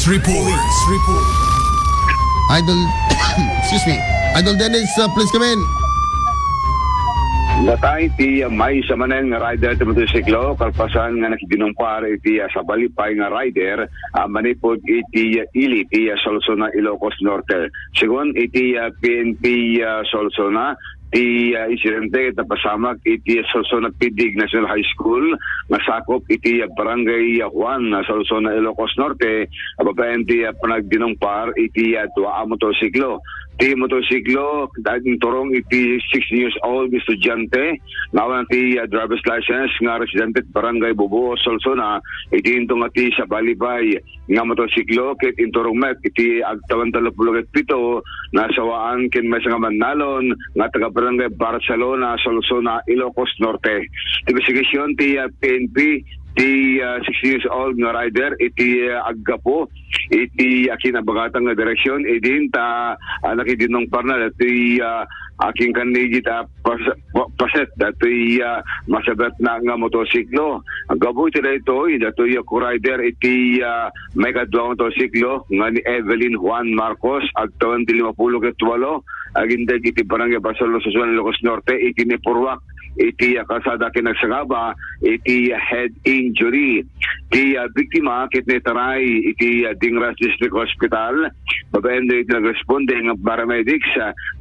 Police Report. Idol, excuse me. Idol Dennis, please come in. Natay ti may sa manen nga rider ti motosiklo kalpasan nga nakiginumpar iti sa balipay nga rider manipod iti ili ti Solsona, Ilocos Norte. Sigon iti PNP Solsona ti insidente tapasamak iti Solsona Pidig National High School masakop iti barangay Juan Solsona, Ilocos Norte babaen ti panagdinumpar iti dua motosiklo. Ti motosiklo dating turong iti 6 years old estudyante nawan ti driver's license nga residente barangay Bubuo Solsona iti intong ati sa balibay nga motosiklo ket inturong met iti agtawan 37 nasawaan ken may nga Manalon nga taga barangay Barcelona Solsona, Ilocos Norte. Investigasyon ti PNP ti 6 years old nga rider iti aggapo iti akinabagatang nga direksyon idin ta nakidinong parna iti aking kanigit paset datoy masabat na nga motosiklo aggapo iti daytoy datoy rider iti may kadwa motosiklo nga ni Evelyn Juan Marcos agtawan ti 58 agindag iti barangay Barcelona Solsona, Ilocos Norte iti nipurwak iti kalsada kinagsagaba iti head injury ti biktima ket nitaray iti Dingras District Hospital babaen iti nagresponde nga paramedics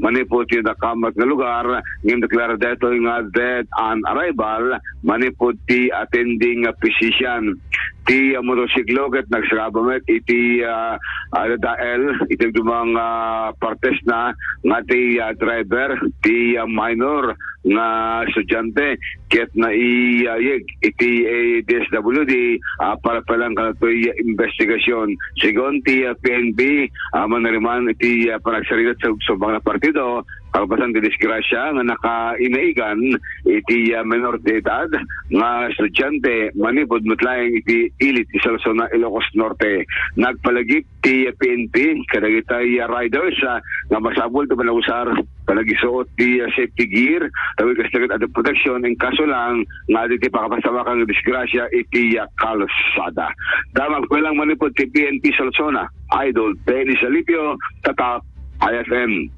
manipod ti nakamat nga lugar ngem deklara dato nga dead on arrival manipod ti attending physician ti motosiklo ket nagsagabamet iti dael iti dumang partes na nga ti driver ti minor nga estudyante ket na iyayeg iti DSWD para palang kanatoy investigasyon. Sigon ti PNP manariman iti panagsarilat sa mga partido kalpasan ti disgrasya nga nakainaigan iti menor de edad nga estudyante manipod mutlaeng iti ilit ti Solsona, Ilocos Norte. Nagpalagip ti PNP kadagitay riders nga masabol ti panausar palagisuot ti safety gear tawid kastagat at protection in kaso lang nga iti pakapasamakang disgrasya iti kalsada. Damag palang manipod ti PNP Solsona, Idol Dennis Alipio, Tatak IFM.